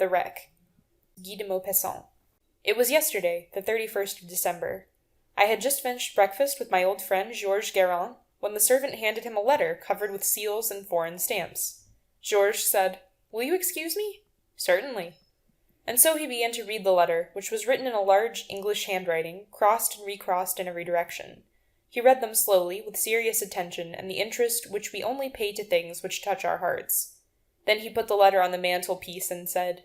The Wreck. Guy de Maupassant. It was yesterday, the 31st of December. I had just finished breakfast with my old friend Georges Guérin when the servant handed him a letter covered with seals and foreign stamps. Georges said, "Will you excuse me?" "Certainly." And so he began to read the letter, which was written in a large English handwriting, crossed and recrossed in every direction. He read them slowly, with serious attention and the interest which we only pay to things which touch our hearts. Then he put the letter on the mantelpiece and said,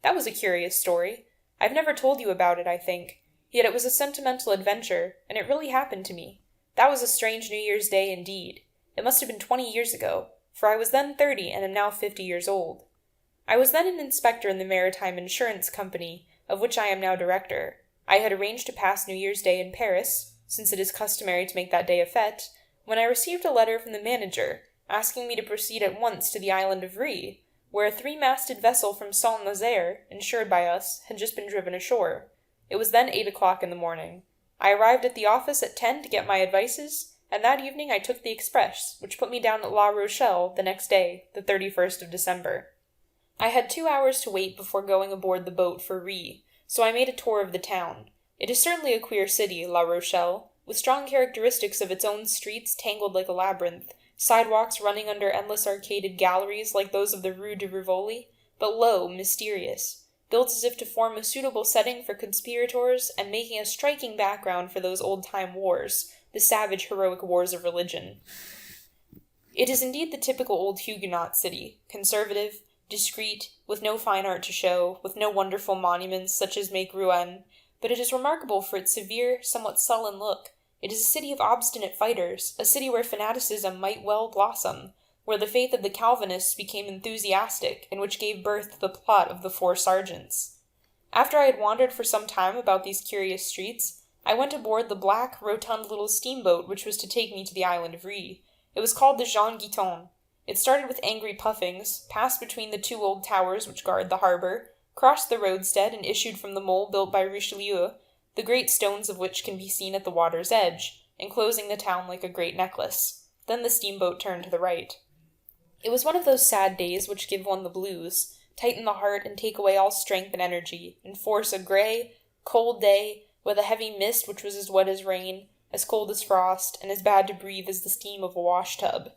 "That was a curious story. I've never told you about it, I think. Yet it was a sentimental adventure, and it really happened to me. That was a strange New Year's Day indeed. It must have been 20 years ago, for I was then 30 and am now 50 years old. I was then an inspector in the Maritime Insurance Company, of which I am now director. I had arranged to pass New Year's Day in Paris, since it is customary to make that day a fete, when I received a letter from the manager, asking me to proceed at once to the island of Rhe, where a 3-masted vessel from Saint-Nazaire, insured by us, had just been driven ashore. It was then 8 o'clock in the morning. I arrived at the office at 10 to get my advices, and that evening I took the express, which put me down at La Rochelle the next day, the 31st of December. I had 2 hours to wait before going aboard the boat for Rhe, so I made a tour of the town. It is certainly a queer city, La Rochelle, with strong characteristics of its own streets tangled like a labyrinth, sidewalks running under endless arcaded galleries like those of the Rue de Rivoli, but low, mysterious, built as if to form a suitable setting for conspirators and making a striking background for those old-time wars, the savage heroic wars of religion. It is indeed the typical old Huguenot city, conservative, discreet, with no fine art to show, with no wonderful monuments such as make Rouen, but it is remarkable for its severe, somewhat sullen look. It is a city of obstinate fighters, a city where fanaticism might well blossom, where the faith of the Calvinists became enthusiastic, and which gave birth to the plot of the 4 sergeants. After I had wandered for some time about these curious streets, I went aboard the black, rotund little steamboat which was to take me to the island of Rhe. It was called the Jean Guiton. It started with angry puffings, passed between the 2 old towers which guard the harbor, crossed the roadstead, and issued from the mole built by Richelieu, the great stones of which can be seen at the water's edge, enclosing the town like a great necklace. Then the steamboat turned to the right. It was one of those sad days which give one the blues, tighten the heart and take away all strength and energy, and force a grey, cold day, with a heavy mist which was as wet as rain, as cold as frost, and as bad to breathe as the steam of a wash-tub.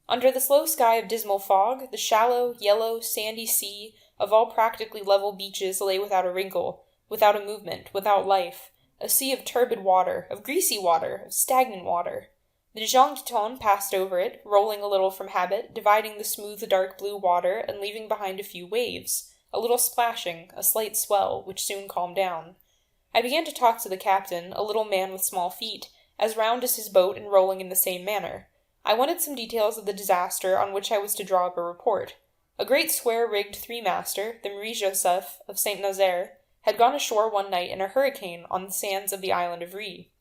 Under the slow sky of dismal fog, the shallow, yellow, sandy sea of all practically level beaches lay without a wrinkle, without a movement, without life, a sea of turbid water, of greasy water, of stagnant water. The Jean Guiton passed over it, rolling a little from habit, dividing the smooth dark blue water and leaving behind a few waves, a little splashing, a slight swell, which soon calmed down. I began to talk to the captain, a little man with small feet, as round as his boat and rolling in the same manner. I wanted some details of the disaster on which I was to draw up a report. A great square-rigged 3-master, the Marie Joseph of Saint-Nazaire, had gone ashore one night in a hurricane on the sands of the island of Rhe.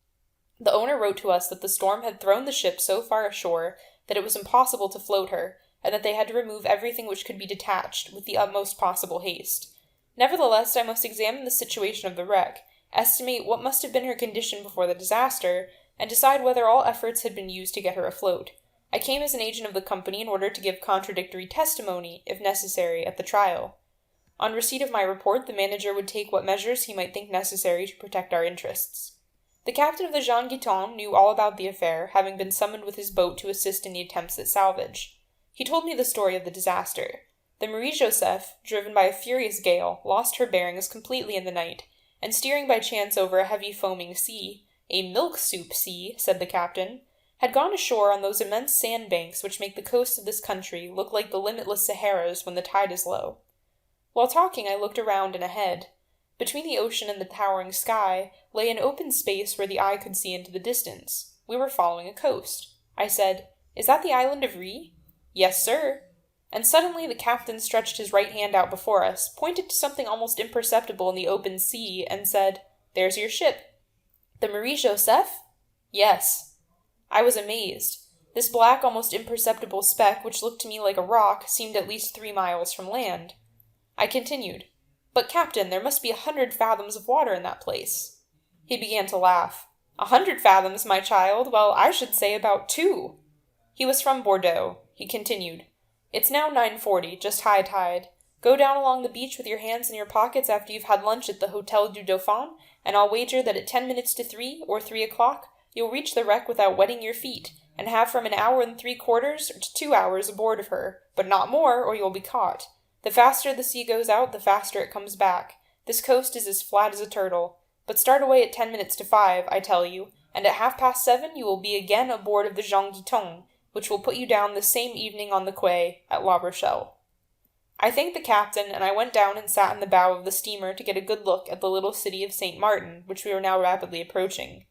The owner wrote to us that the storm had thrown the ship so far ashore that it was impossible to float her, and that they had to remove everything which could be detached with the utmost possible haste. Nevertheless, I must examine the situation of the wreck, estimate what must have been her condition before the disaster, and decide whether all efforts had been used to get her afloat. I came as an agent of the company in order to give contradictory testimony, if necessary, at the trial. On receipt of my report, the manager would take what measures he might think necessary to protect our interests. The captain of the Jean Guiton knew all about the affair, having been summoned with his boat to assist in the attempts at salvage. He told me the story of the disaster. The Marie Joseph, driven by a furious gale, lost her bearings completely in the night, and steering by chance over a heavy foaming sea, a milk-soup sea, said the captain, had gone ashore on those immense sandbanks which make the coast of this country look like the limitless Saharas when the tide is low. While talking, I looked around and ahead. Between the ocean and the towering sky lay an open space where the eye could see into the distance. We were following a coast. I said, "Is that the island of Rhe?" "Yes, sir." And suddenly the captain stretched his right hand out before us, pointed to something almost imperceptible in the open sea, and said, "There's your ship." "The Marie Joseph?" "Yes." I was amazed. This black, almost imperceptible speck, which looked to me like a rock, seemed at least 3 miles from land. I continued, "But, Captain, there must be 100 fathoms of water in that place." He began to laugh. 100 fathoms, my child? Well, I should say about 2. He was from Bordeaux. He continued, "It's now 9:40, just high tide. Go down along the beach with your hands in your pockets after you've had lunch at the Hôtel du Dauphin, and I'll wager that at 10 minutes to 3, or 3 o'clock, you'll reach the wreck without wetting your feet, and have from an hour and 3/4 to 2 hours aboard of her, but not more, or you'll be caught. The faster the sea goes out, the faster it comes back. This coast is as flat as a turtle. But start away at 10 minutes to 5, I tell you, and at 7:30 you will be again aboard of the Jean Guiton, which will put you down the same evening on the quay at La Rochelle. I thanked the captain, and I went down and sat in the bow of the steamer to get a good look at the little city of St. Martin, which we were now rapidly approaching.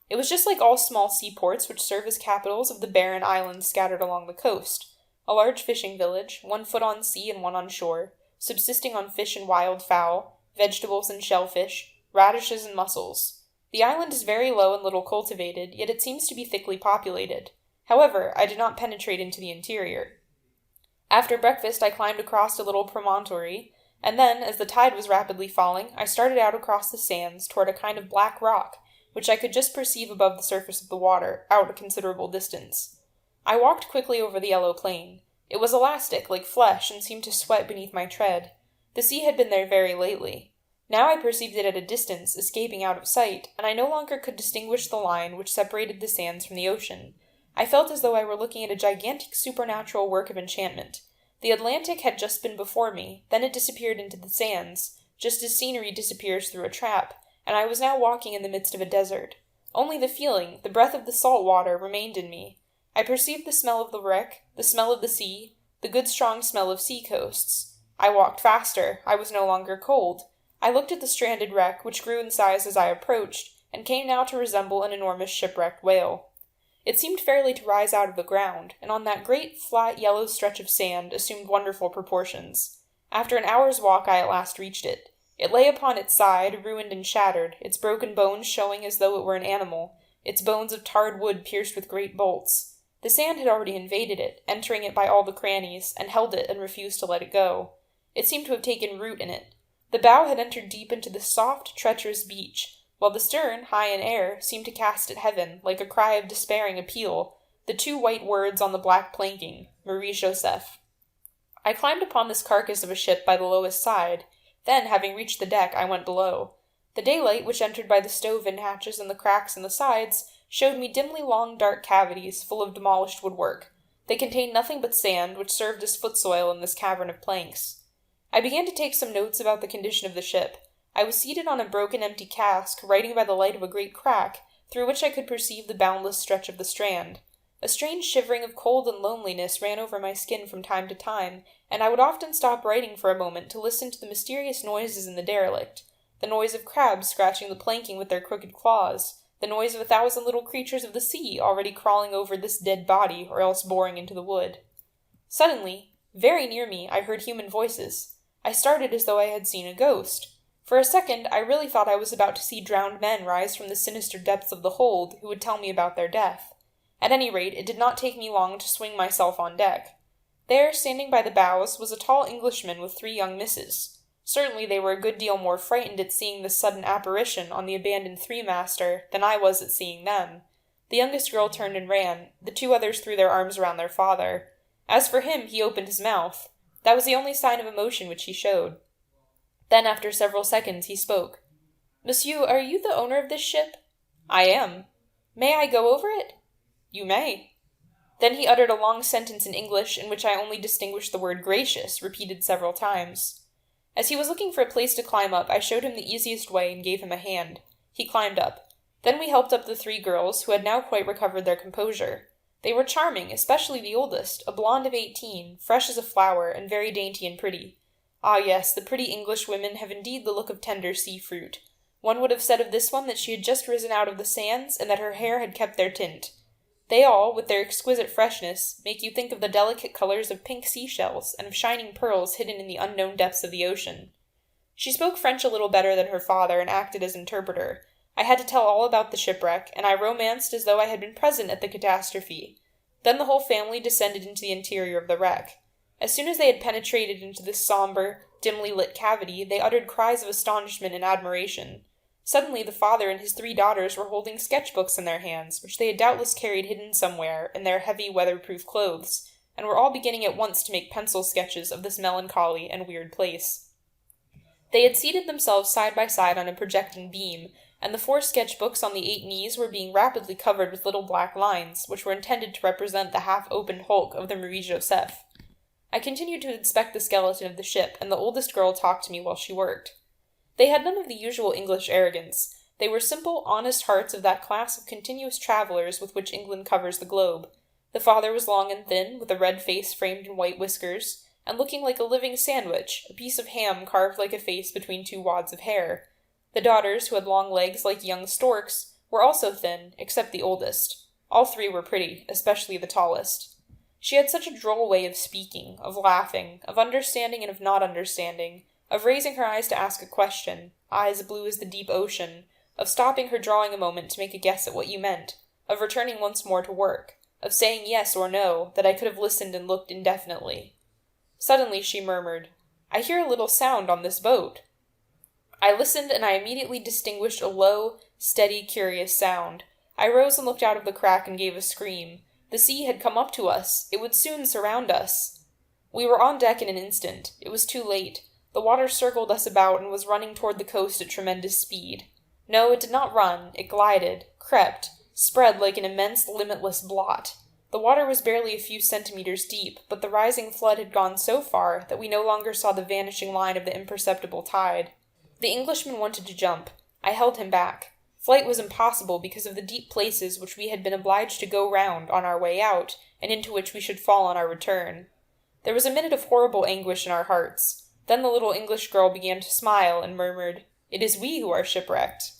It was just like all small seaports which serve as capitals of the barren islands scattered along the coast. A large fishing village, 1 foot on sea and 1 on shore, subsisting on fish and wild fowl, vegetables and shellfish, radishes and mussels. The island is very low and little cultivated, yet it seems to be thickly populated. However, I did not penetrate into the interior. After breakfast I climbed across a little promontory, and then, as the tide was rapidly falling, I started out across the sands toward a kind of black rock, which I could just perceive above the surface of the water, out a considerable distance. I walked quickly over the yellow plain. It was elastic, like flesh, and seemed to sweat beneath my tread. The sea had been there very lately. Now I perceived it at a distance, escaping out of sight, and I no longer could distinguish the line which separated the sands from the ocean. I felt as though I were looking at a gigantic supernatural work of enchantment. The Atlantic had just been before me, then it disappeared into the sands, just as scenery disappears through a trap, and I was now walking in the midst of a desert. Only the feeling, the breath of the salt water, remained in me. I perceived the smell of the wreck, the smell of the sea, the good strong smell of sea-coasts. I walked faster. I was no longer cold. I looked at the stranded wreck, which grew in size as I approached, and came now to resemble an enormous shipwrecked whale. It seemed fairly to rise out of the ground, and on that great, flat, yellow stretch of sand assumed wonderful proportions. After an hour's walk I at last reached it. It lay upon its side, ruined and shattered, its broken bones showing as though it were an animal, its bones of tarred wood pierced with great bolts. The sand had already invaded it, entering it by all the crannies, and held it and refused to let it go. It seemed to have taken root in it. The bow had entered deep into the soft, treacherous beach, while the stern, high in air, seemed to cast at heaven, like a cry of despairing appeal, the 2 white words on the black planking, Marie Joseph. I climbed upon this carcass of a ship by the lowest side. Then, having reached the deck, I went below. The daylight, which entered by the stove-in hatches and the cracks in the sides, showed me dimly long dark cavities full of demolished woodwork. They contained nothing but sand, which served as foot-soil in this cavern of planks. I began to take some notes about the condition of the ship. I was seated on a broken empty cask, writing by the light of a great crack, through which I could perceive the boundless stretch of the strand. A strange shivering of cold and loneliness ran over my skin from time to time, and I would often stop writing for a moment to listen to the mysterious noises in the derelict, the noise of crabs scratching the planking with their crooked claws, the noise of 1,000 little creatures of the sea already crawling over this dead body or else boring into the wood. Suddenly, very near me, I heard human voices. I started as though I had seen a ghost. For a second, I really thought I was about to see drowned men rise from the sinister depths of the hold who would tell me about their death. At any rate, it did not take me long to swing myself on deck. There, standing by the bows, was a tall Englishman with 3 young misses. Certainly they were a good deal more frightened at seeing this sudden apparition on the abandoned 3-master than I was at seeing them. The youngest girl turned and ran. The 2 others threw their arms around their father. As for him, he opened his mouth. That was the only sign of emotion which he showed. Then, after several seconds, he spoke. "Monsieur, are you the owner of this ship?" "I am." "May I go over it?" "You may." Then he uttered a long sentence in English in which I only distinguished the word gracious, repeated several times. As he was looking for a place to climb up, I showed him the easiest way and gave him a hand. He climbed up. Then we helped up the 3 girls, who had now quite recovered their composure. They were charming, especially the oldest, a blonde of 18, fresh as a flower, and very dainty and pretty. Ah, yes, the pretty English women have indeed the look of tender sea-fruit. One would have said of this one that she had just risen out of the sands, and that her hair had kept their tint. They all, with their exquisite freshness, make you think of the delicate colors of pink seashells, and of shining pearls hidden in the unknown depths of the ocean. She spoke French a little better than her father, and acted as interpreter. I had to tell all about the shipwreck, and I romanced as though I had been present at the catastrophe. Then the whole family descended into the interior of the wreck. As soon as they had penetrated into this sombre, dimly lit cavity, they uttered cries of astonishment and admiration. Suddenly the father and his 3 daughters were holding sketch-books in their hands, which they had doubtless carried hidden somewhere in their heavy weather-proof clothes. and were all beginning at once to make pencil sketches of this melancholy and weird place. They had seated themselves side by side on a projecting beam, and the 4 sketch books on the 8 knees were being rapidly covered with little black lines, which were intended to represent the half-opened hulk of the Marie Joseph. I continued to inspect the skeleton of the ship, and the oldest girl talked to me while she worked. They had none of the usual English arrogance. They were simple, honest hearts of that class of continuous travelers with which England covers the globe. The father was long and thin, with a red face framed in white whiskers, and looking like a living sandwich, a piece of ham carved like a face between 2 wads of hair. The daughters, who had long legs like young storks, were also thin, except the oldest. All 3 were pretty, especially the tallest. She had such a droll way of speaking, of laughing, of understanding and of not understanding, of raising her eyes to ask a question, eyes blue as the deep ocean, of stopping her drawing a moment to make a guess at what you meant, of returning once more to work, of saying yes or no, that I could have listened and looked indefinitely. Suddenly she murmured, "I hear a little sound on this boat." I listened, and I immediately distinguished a low, steady, curious sound. I rose and looked out of the crack and gave a scream. The sea had come up to us. It would soon surround us. We were on deck in an instant. It was too late. The water circled us about and was running toward the coast at tremendous speed. No, it did not run. It glided, crept, spread like an immense, limitless blot. The water was barely a few centimeters deep, but the rising flood had gone so far that we no longer saw the vanishing line of the imperceptible tide. The Englishman wanted to jump. I held him back. Flight was impossible because of the deep places which we had been obliged to go round on our way out, and into which we should fall on our return. There was a minute of horrible anguish in our hearts. Then the little English girl began to smile and murmured, "It is we who are shipwrecked."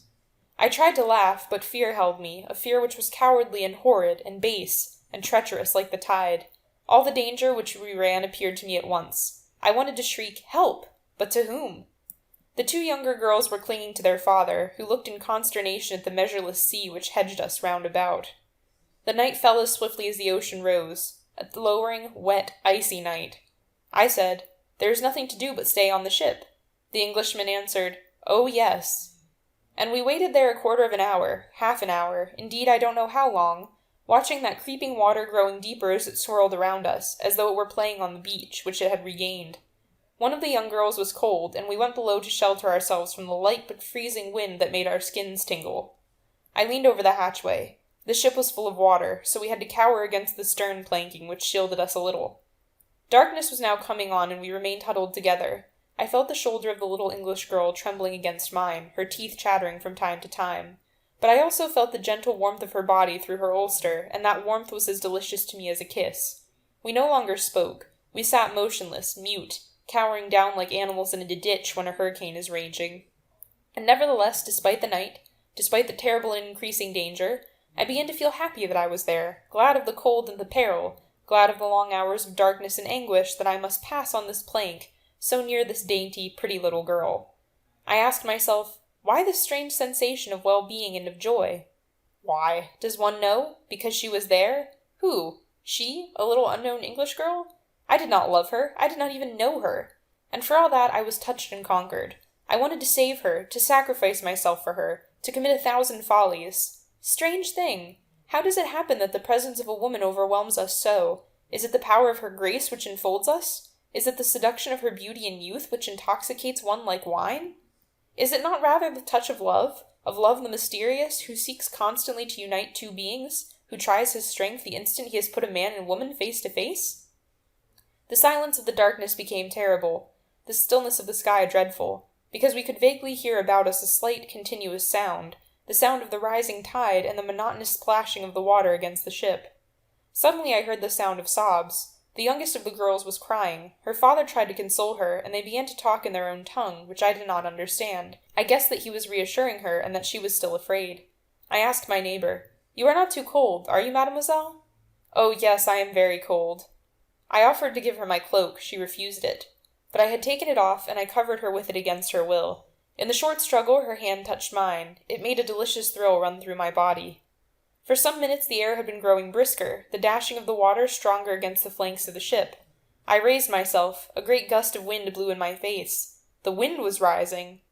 I tried to laugh, but fear held me, a fear which was cowardly and horrid and base and treacherous like the tide. All the danger which we ran appeared to me at once. I wanted to shriek, "Help!" But to whom? The 2 younger girls were clinging to their father, who looked in consternation at the measureless sea which hedged us round about. The night fell as swiftly as the ocean rose, a lowering, wet, icy night. I said, "There is nothing to do but stay on the ship." The Englishman answered, "Oh, yes." And we waited there a quarter of an hour, half an hour, indeed I don't know how long, watching that creeping water growing deeper as it swirled around us, as though it were playing on the beach, which it had regained. One of the young girls was cold, and we went below to shelter ourselves from the light but freezing wind that made our skins tingle. I leaned over the hatchway. The ship was full of water, so we had to cower against the stern planking, which shielded us a little. Darkness was now coming on, and we remained huddled together. I felt the shoulder of the little English girl trembling against mine, her teeth chattering from time to time. But I also felt the gentle warmth of her body through her ulster, and that warmth was as delicious to me as a kiss. We no longer spoke. We sat motionless, mute, cowering down like animals in a ditch when a hurricane is raging. And nevertheless, despite the night, despite the terrible and increasing danger, I began to feel happy that I was there, glad of the cold and the peril, glad of the long hours of darkness and anguish that I must pass on this plank, so near this dainty, pretty little girl. I asked myself, why this strange sensation of well-being and of joy? Why? Does one know? Because she was there? Who? She? A little unknown English girl? I did not love her. I did not even know her. And for all that, I was touched and conquered. I wanted to save her, to sacrifice myself for her, to commit 1,000 follies. Strange thing! How does it happen that the presence of a woman overwhelms us so? Is it the power of her grace which enfolds us? Is it the seduction of her beauty and youth which intoxicates one like wine? Is it not rather the touch of love the mysterious, who seeks constantly to unite 2 beings, who tries his strength the instant he has put a man and woman face to face? The silence of the darkness became terrible, the stillness of the sky dreadful, because we could vaguely hear about us a slight, continuous sound, the sound of the rising tide and the monotonous splashing of the water against the ship. Suddenly I heard the sound of sobs. The youngest of the girls was crying. Her father tried to console her, and they began to talk in their own tongue, which I did not understand. I guessed that he was reassuring her, and that she was still afraid. I asked my neighbor, "You are not too cold, are you, mademoiselle?" "Oh, yes, I am very cold." I offered to give her my cloak. She refused it. But I had taken it off, and I covered her with it against her will. In the short struggle, her hand touched mine. It made a delicious thrill run through my body. For some minutes the air had been growing brisker, the dashing of the water stronger against the flanks of the ship. I raised myself. A great gust of wind blew in my face. The wind was rising.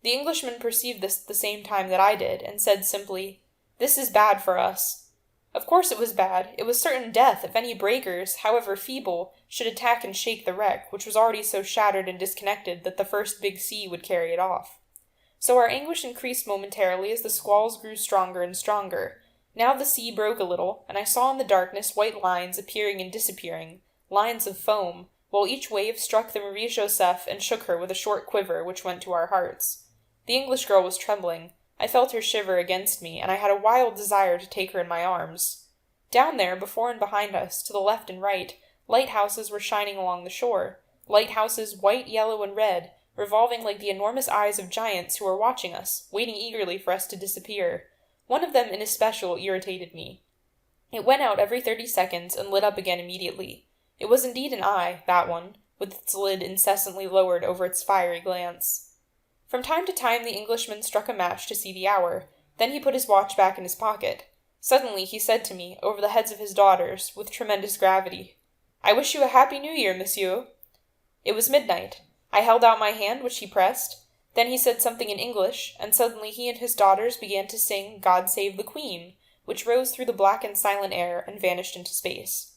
The Englishman perceived this at the same time that I did, and said simply, "This is bad for us." Of course it was bad. It was certain death if any breakers, however feeble, should attack and shake the wreck, which was already so shattered and disconnected that the first big sea would carry it off. So our anguish increased momentarily as the squalls grew stronger and stronger. Now the sea broke a little, and I saw in the darkness white lines appearing and disappearing, lines of foam, while each wave struck the Marie Joseph and shook her with a short quiver which went to our hearts. The English girl was trembling. I felt her shiver against me, and I had a wild desire to take her in my arms. Down there, before and behind us, to the left and right, lighthouses were shining along the shore, lighthouses white, yellow, and red, revolving like the enormous eyes of giants who were watching us, waiting eagerly for us to disappear. One of them in especial irritated me. It went out every 30 seconds and lit up again immediately. It was indeed an eye, that one, with its lid incessantly lowered over its fiery glance. From time to time the Englishman struck a match to see the hour. Then he put his watch back in his pocket. Suddenly he said to me, over the heads of his daughters, with tremendous gravity, "I wish you a happy New Year, monsieur." It was midnight. I held out my hand, which he pressed. Then he said something in English, and suddenly he and his daughters began to sing "God Save the Queen," which rose through the black and silent air and vanished into space.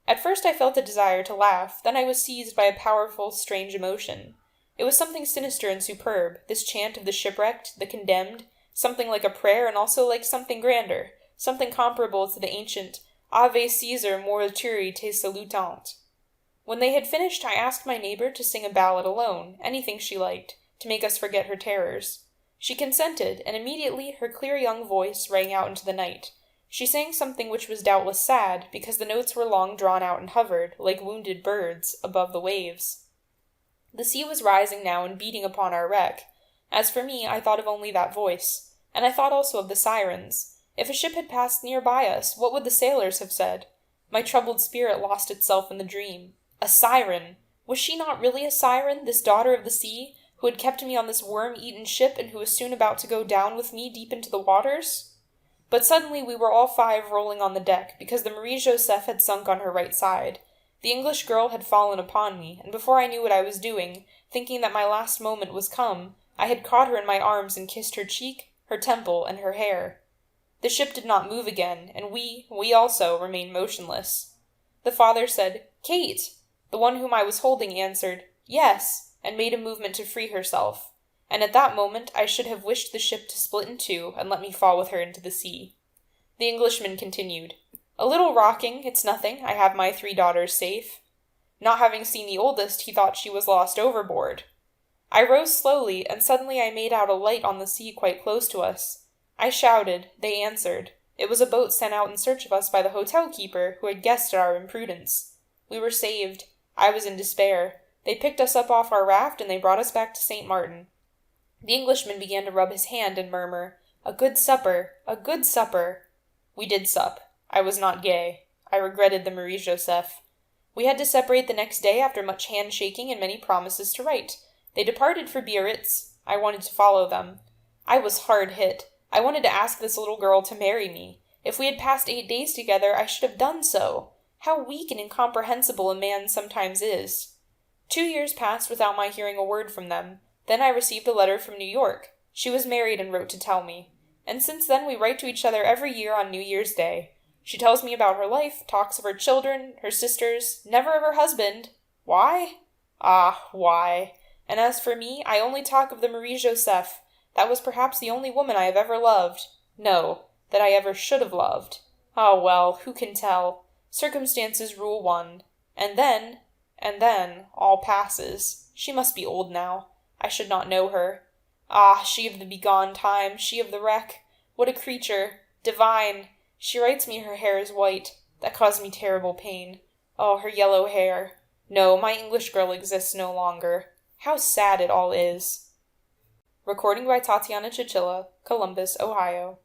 At first I felt a desire to laugh, then I was seized by a powerful, strange emotion. It was something sinister and superb, this chant of the shipwrecked, the condemned, something like a prayer and also like something grander, something comparable to the ancient Ave Caesar morituri te salutant. When they had finished, I asked my neighbor to sing a ballad alone, anything she liked, to make us forget her terrors. She consented, and immediately her clear young voice rang out into the night. She sang something which was doubtless sad, because the notes were long drawn out and hovered, like wounded birds, above the waves. The sea was rising now and beating upon our wreck. As for me, I thought of only that voice, and I thought also of the sirens. If a ship had passed near by us, what would the sailors have said? My troubled spirit lost itself in the dream. A siren! Was she not really a siren, this daughter of the sea, who had kept me on this worm-eaten ship and who was soon about to go down with me deep into the waters? But suddenly we were all five rolling on the deck, because the Marie Joseph had sunk on her right side. The English girl had fallen upon me, and before I knew what I was doing, thinking that my last moment was come, I had caught her in my arms and kissed her cheek, her temple, and her hair. The ship did not move again, and we also, remained motionless. The father said, "Kate!" The one whom I was holding answered, "Yes," and made a movement to free herself. And at that moment I should have wished the ship to split in two and let me fall with her into the sea. The Englishman continued, "A little rocking, it's nothing, I have my 3 daughters safe." Not having seen the oldest, he thought she was lost overboard. I rose slowly, and suddenly I made out a light on the sea quite close to us. I shouted, they answered. It was a boat sent out in search of us by the hotel keeper, who had guessed at our imprudence. We were saved. I was in despair. They picked us up off our raft, and they brought us back to St. Martin. The Englishman began to rub his hand and murmur, "A good supper, a good supper." We did sup. I was not gay. I regretted the Marie Joseph. We had to separate the next day after much handshaking and many promises to write. They departed for Biarritz. I wanted to follow them. I was hard hit. I wanted to ask this little girl to marry me. If we had passed 8 days together, I should have done so. How weak and incomprehensible a man sometimes is. 2 years passed without my hearing a word from them. Then I received a letter from New York. She was married and wrote to tell me. And since then we write to each other every year on New Year's Day. She tells me about her life, talks of her children, her sisters, never of her husband. Why? Ah, why? And as for me, I only talk of the Marie Joseph. That was perhaps the only woman I have ever loved. No, that I ever should have loved. Ah, well, who can tell? Circumstances rule one. And then, all passes. She must be old now. I should not know her. Ah, she of the begone time, she of the wreck. What a creature! Divine! She writes me her hair is white. That caused me terrible pain. Oh, her yellow hair. No, my English girl exists no longer. How sad it all is. Recording by Tatiana Chichilla, Columbus, Ohio.